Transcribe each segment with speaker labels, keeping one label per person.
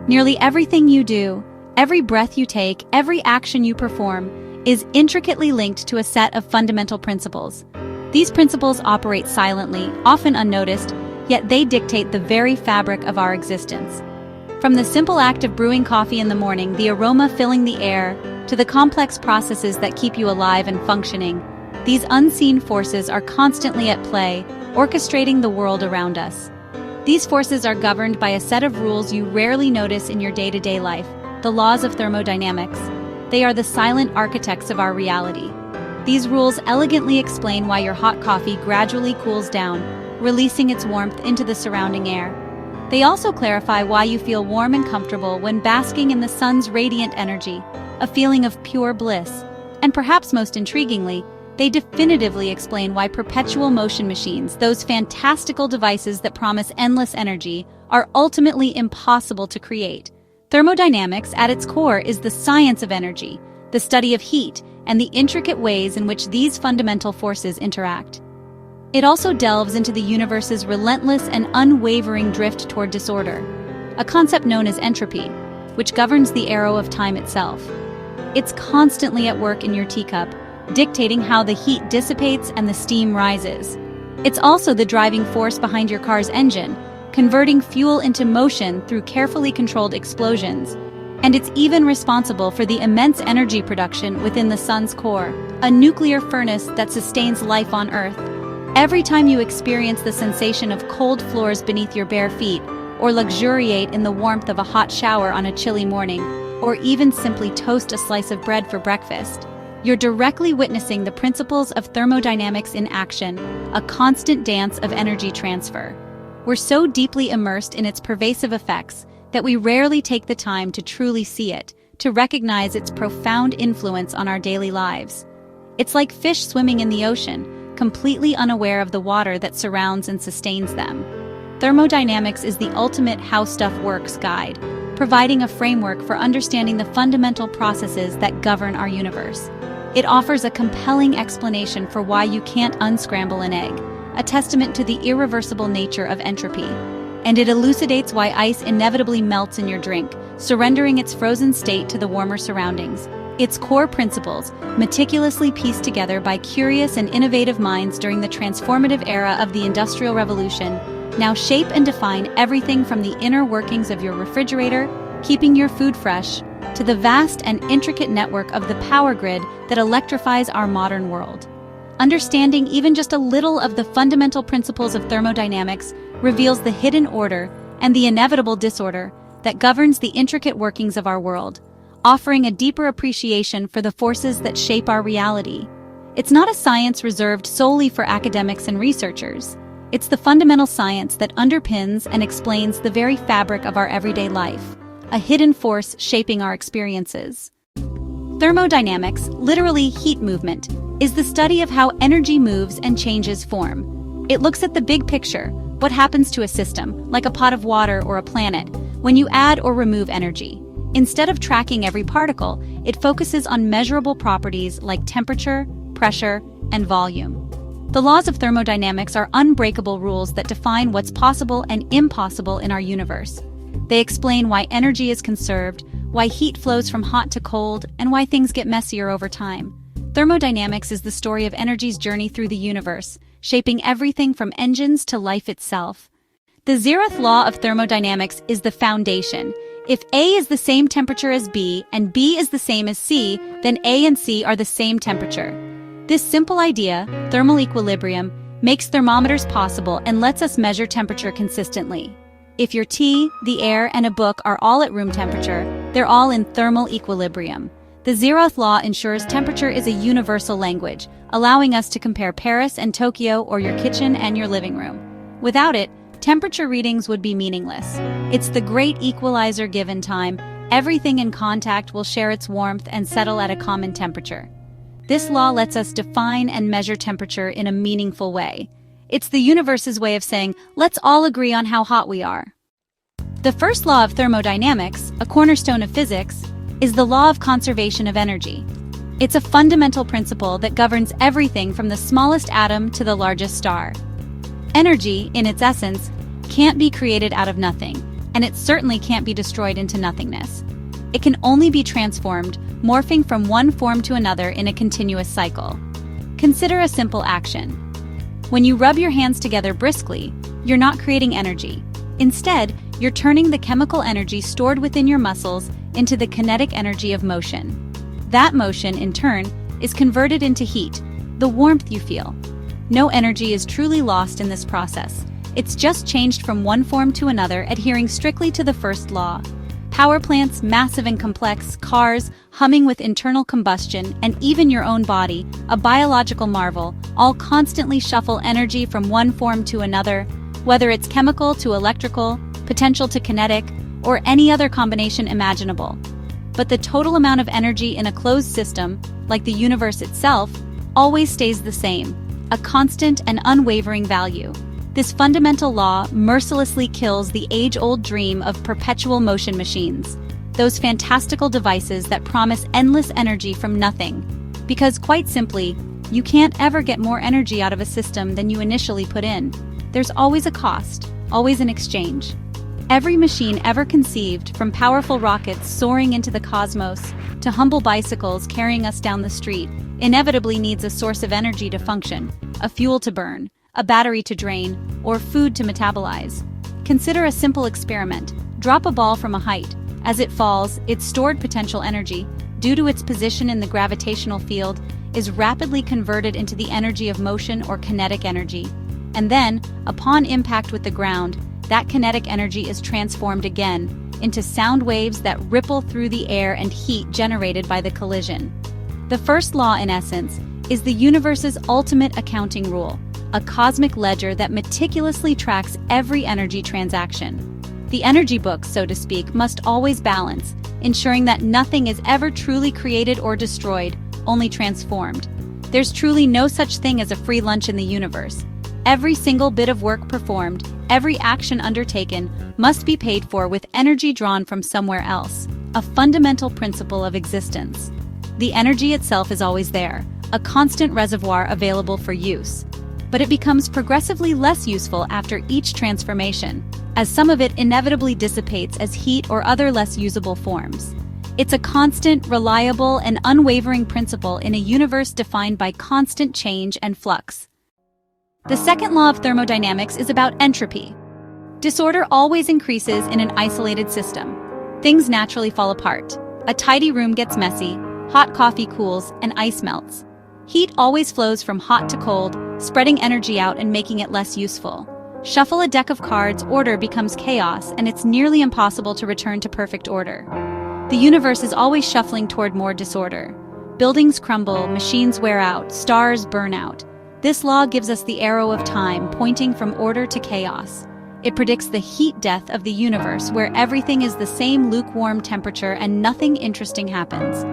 Speaker 1: Nearly everything you do, every breath you take, every action you perform, is intricately linked to a set of fundamental principles. These principles operate silently, often unnoticed, yet they dictate the very fabric of our existence. From the simple act of brewing coffee in the morning, the aroma filling the air, to the complex processes that keep you alive and functioning, these unseen forces are constantly at play, orchestrating the world around us. These forces are governed by a set of rules you rarely notice in your day-to-day life, the laws of thermodynamics. They are the silent architects of our reality. These rules elegantly explain why your hot coffee gradually cools down, releasing its warmth into the surrounding air. They also clarify why you feel warm and comfortable when basking in the sun's radiant energy, a feeling of pure bliss. And perhaps most intriguingly, they definitively explain why perpetual motion machines, those fantastical devices that promise endless energy, are ultimately impossible to create. Thermodynamics, at its core, is the science of energy, the study of heat, and the intricate ways in which these fundamental forces interact. It also delves into the universe's relentless and unwavering drift toward disorder, a concept known as entropy, which governs the arrow of time itself. It's constantly at work in your teacup, dictating how the heat dissipates and the steam rises. It's also the driving force behind your car's engine, converting fuel into motion through carefully controlled explosions. And it's even responsible for the immense energy production within the sun's core, a nuclear furnace that sustains life on Earth. Every time you experience the sensation of cold floors beneath your bare feet, or luxuriate in the warmth of a hot shower on a chilly morning, or even simply toast a slice of bread for breakfast, you're directly witnessing the principles of thermodynamics in action, a constant dance of energy transfer. We're so deeply immersed in its pervasive effects that we rarely take the time to truly see it, to recognize its profound influence on our daily lives. It's like fish swimming in the ocean, completely unaware of the water that surrounds and sustains them. Thermodynamics is the ultimate how stuff works guide, providing a framework for understanding the fundamental processes that govern our universe. It offers a compelling explanation for why you can't unscramble an egg, a testament to the irreversible nature of entropy. And it elucidates why ice inevitably melts in your drink, surrendering its frozen state to the warmer surroundings. Its core principles, meticulously pieced together by curious and innovative minds during the transformative era of the Industrial Revolution, now shape and define everything from the inner workings of your refrigerator, keeping your food fresh, to the vast and intricate network of the power grid that electrifies our modern world. Understanding even just a little of the fundamental principles of thermodynamics reveals the hidden order and the inevitable disorder that governs the intricate workings of our world, offering a deeper appreciation for the forces that shape our reality. It's not a science reserved solely for academics and researchers. It's the fundamental science that underpins and explains the very fabric of our everyday life, a hidden force shaping our experiences. Thermodynamics, literally heat movement, is the study of how energy moves and changes form. It looks at the big picture, what happens to a system, like a pot of water or a planet, when you add or remove energy. Instead of tracking every particle, it focuses on measurable properties like temperature, pressure, and volume. The laws of thermodynamics are unbreakable rules that define what's possible and impossible in our universe. They explain why energy is conserved, why heat flows from hot to cold, and why things get messier over time. Thermodynamics is the story of energy's journey through the universe, shaping everything from engines to life itself. The zeroth law of thermodynamics is the foundation. If A is the same temperature as B and B is the same as C, then A and C are the same temperature. This simple idea, thermal equilibrium, makes thermometers possible and lets us measure temperature consistently. If your tea, the air, and a book are all at room temperature, they're all in thermal equilibrium. The zeroth law ensures temperature is a universal language, allowing us to compare Paris and Tokyo or your kitchen and your living room. Without it, temperature readings would be meaningless. It's the Great Equalizer. Given time, everything in contact will share its warmth and settle at a common temperature. This law lets us define and measure temperature in a meaningful way. It's the universe's way of saying, let's all agree on how hot we are. The first law of thermodynamics, a cornerstone of physics, is the law of conservation of energy. It's a fundamental principle that governs everything from the smallest atom to the largest star. Energy, in its essence, can't be created out of nothing. and it certainly can't be destroyed into nothingness. It can only be transformed, morphing from one form to another in a continuous cycle. Consider a simple action. When you rub your hands together briskly, you're not creating energy. Instead, you're turning the chemical energy stored within your muscles into the kinetic energy of motion. That motion, in turn, is converted into heat, the warmth you feel. No energy is truly lost in this process. It's just changed from one form to another, adhering strictly to the first law. Power plants, massive and complex, cars, humming with internal combustion, and even your own body, a biological marvel, all constantly shuffle energy from one form to another, whether it's chemical to electrical, potential to kinetic, or any other combination imaginable. But the total amount of energy in a closed system, like the universe itself, always stays the same, a constant and unwavering value. This fundamental law mercilessly kills the age-old dream of perpetual motion machines, those fantastical devices that promise endless energy from nothing. Because quite simply, you can't ever get more energy out of a system than you initially put in. There's always a cost, always an exchange. Every machine ever conceived, from powerful rockets soaring into the cosmos to humble bicycles carrying us down the street, inevitably needs a source of energy to function, a fuel to burn, a battery to drain, or food to metabolize. Consider a simple experiment. Drop a ball from a height. As it falls, its stored potential energy, due to its position in the gravitational field, is rapidly converted into the energy of motion or kinetic energy. And then, upon impact with the ground, that kinetic energy is transformed again into sound waves that ripple through the air and heat generated by the collision. The first law, in essence, is the universe's ultimate accounting rule, a cosmic ledger that meticulously tracks every energy transaction. The energy books, so to speak, must always balance, ensuring that nothing is ever truly created or destroyed, only transformed. There's truly no such thing as a free lunch in the universe. Every single bit of work performed, every action undertaken, must be paid for with energy drawn from somewhere else, a fundamental principle of existence. The energy itself is always there, a constant reservoir available for use. But it becomes progressively less useful after each transformation, as some of it inevitably dissipates as heat or other less usable forms. It's a constant, reliable, and unwavering principle in a universe defined by constant change and flux. The second law of thermodynamics is about entropy. Disorder always increases in an isolated system. Things naturally fall apart. A tidy room gets messy, hot coffee cools, and ice melts. Heat always flows from hot to cold, spreading energy out and making it less useful. Shuffle a deck of cards, order becomes chaos, and it's nearly impossible to return to perfect order. The universe is always shuffling toward more disorder. Buildings crumble, machines wear out, stars burn out. This law gives us the arrow of time, pointing from order to chaos. It predicts the heat death of the universe, where everything is the same lukewarm temperature and nothing interesting happens.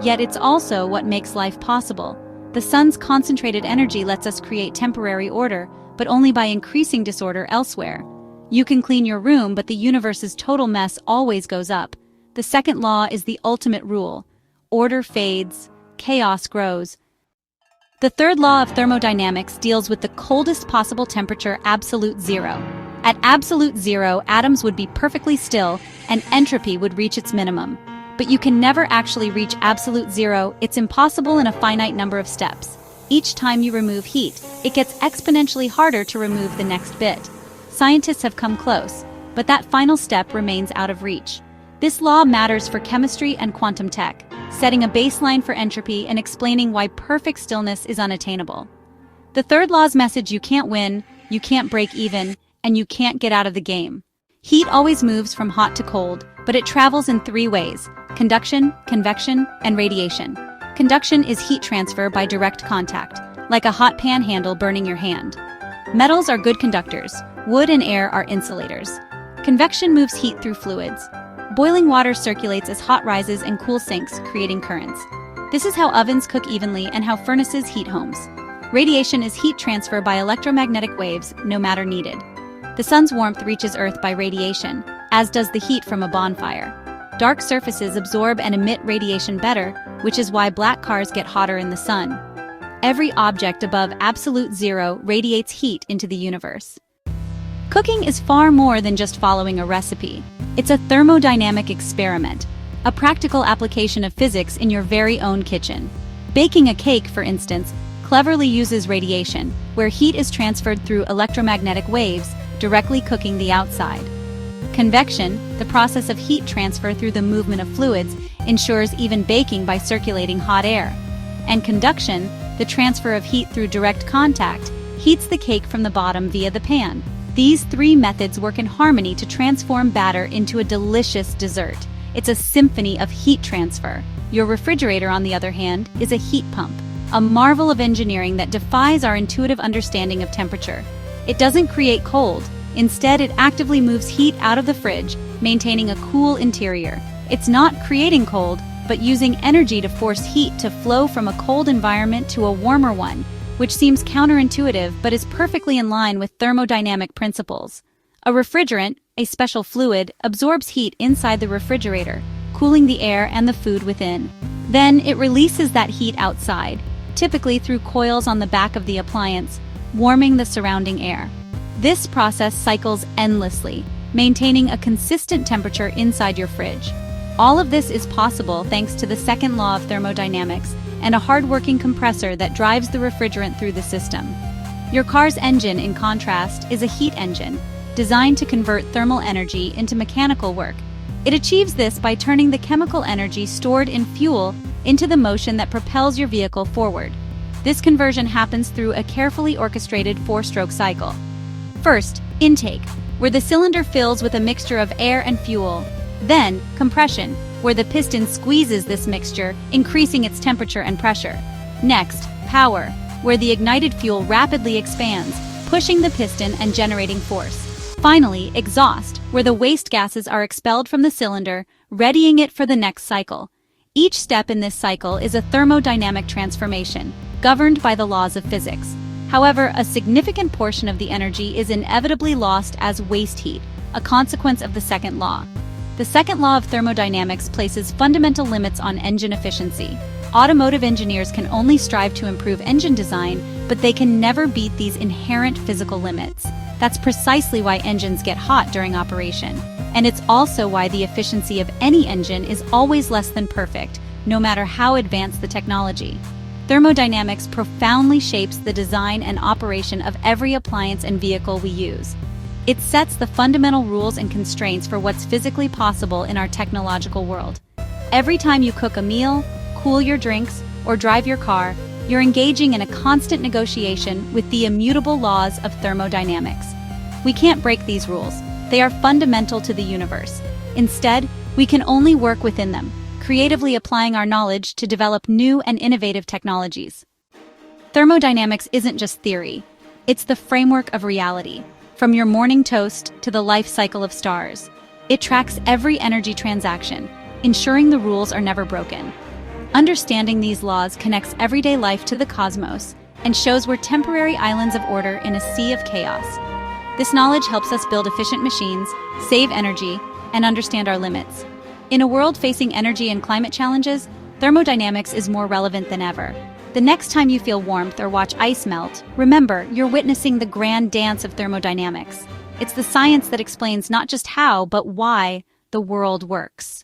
Speaker 1: Yet it's also what makes life possible. The sun's concentrated energy lets us create temporary order, but only by increasing disorder elsewhere. You can clean your room, but the universe's total mess always goes up. The second law is the ultimate rule. Order fades, chaos grows. The third law of thermodynamics deals with the coldest possible temperature, absolute zero. At absolute zero, atoms would be perfectly still, and entropy would reach its minimum. But you can never actually reach absolute zero. It's impossible in a finite number of steps. Each time you remove heat, it gets exponentially harder to remove the next bit. Scientists have come close, but that final step remains out of reach. This law matters for chemistry and quantum tech, setting a baseline for entropy and explaining why perfect stillness is unattainable. The third law's message: you can't win, you can't break even, and you can't get out of the game. Heat always moves from hot to cold, but it travels in three ways: conduction, convection, and radiation. Conduction is heat transfer by direct contact, like a hot pan handle burning your hand. Metals are good conductors. Wood and air are insulators. Convection moves heat through fluids. Boiling water circulates as hot rises and cool sinks, creating currents. This is how ovens cook evenly and how furnaces heat homes. Radiation is heat transfer by electromagnetic waves, no matter needed. The sun's warmth reaches Earth by radiation, as does the heat from a bonfire. Dark surfaces absorb and emit radiation better, which is why black cars get hotter in the sun. Every object above absolute zero radiates heat into the universe. Cooking is far more than just following a recipe. It's a thermodynamic experiment, a practical application of physics in your very own kitchen. Baking a cake, for instance, cleverly uses radiation, where heat is transferred through electromagnetic waves, directly cooking the outside. Convection, the process of heat transfer through the movement of fluids, ensures even baking by circulating hot air. And conduction, the transfer of heat through direct contact, heats the cake from the bottom via the pan. These three methods work in harmony to transform batter into a delicious dessert. It's a symphony of heat transfer. Your refrigerator, on the other hand, is a heat pump, a marvel of engineering that defies our intuitive understanding of temperature. It doesn't create cold. Instead, it actively moves heat out of the fridge, maintaining a cool interior. It's not creating cold, but using energy to force heat to flow from a cold environment to a warmer one, which seems counterintuitive but is perfectly in line with thermodynamic principles. A refrigerant, a special fluid, absorbs heat inside the refrigerator, cooling the air and the food within. Then it releases that heat outside, typically through coils on the back of the appliance, warming the surrounding air. This process cycles endlessly, maintaining a consistent temperature inside your fridge. All of this is possible thanks to the second law of thermodynamics and a hard-working compressor that drives the refrigerant through the system. Your car's engine, in contrast, is a heat engine, designed to convert thermal energy into mechanical work. It achieves this by turning the chemical energy stored in fuel into the motion that propels your vehicle forward. This conversion happens through a carefully orchestrated four-stroke cycle. First, intake, where the cylinder fills with a mixture of air and fuel. Then, compression, where the piston squeezes this mixture, increasing its temperature and pressure. Next, power, where the ignited fuel rapidly expands, pushing the piston and generating force. Finally, exhaust, where the waste gases are expelled from the cylinder, readying it for the next cycle. Each step in this cycle is a thermodynamic transformation, governed by the laws of physics. However, a significant portion of the energy is inevitably lost as waste heat, a consequence of the second law. The second law of thermodynamics places fundamental limits on engine efficiency. Automotive engineers can only strive to improve engine design, but they can never beat these inherent physical limits. That's precisely why engines get hot during operation. And it's also why the efficiency of any engine is always less than perfect, no matter how advanced the technology. Thermodynamics profoundly shapes the design and operation of every appliance and vehicle we use. It sets the fundamental rules and constraints for what's physically possible in our technological world. Every time you cook a meal, cool your drinks, or drive your car, you're engaging in a constant negotiation with the immutable laws of thermodynamics. We can't break these rules. They are fundamental to the universe. Instead, we can only work within them, creatively applying our knowledge to develop new and innovative technologies. Thermodynamics isn't just theory. It's the framework of reality. From your morning toast to the life cycle of stars. It tracks every energy transaction, ensuring the rules are never broken. Understanding these laws connects everyday life to the cosmos and shows we're temporary islands of order in a sea of chaos. This knowledge helps us build efficient machines, save energy, and understand our limits. In a world facing energy and climate challenges, thermodynamics is more relevant than ever. The next time you feel warmth or watch ice melt, remember you're witnessing the grand dance of thermodynamics. It's the science that explains not just how, but why the world works.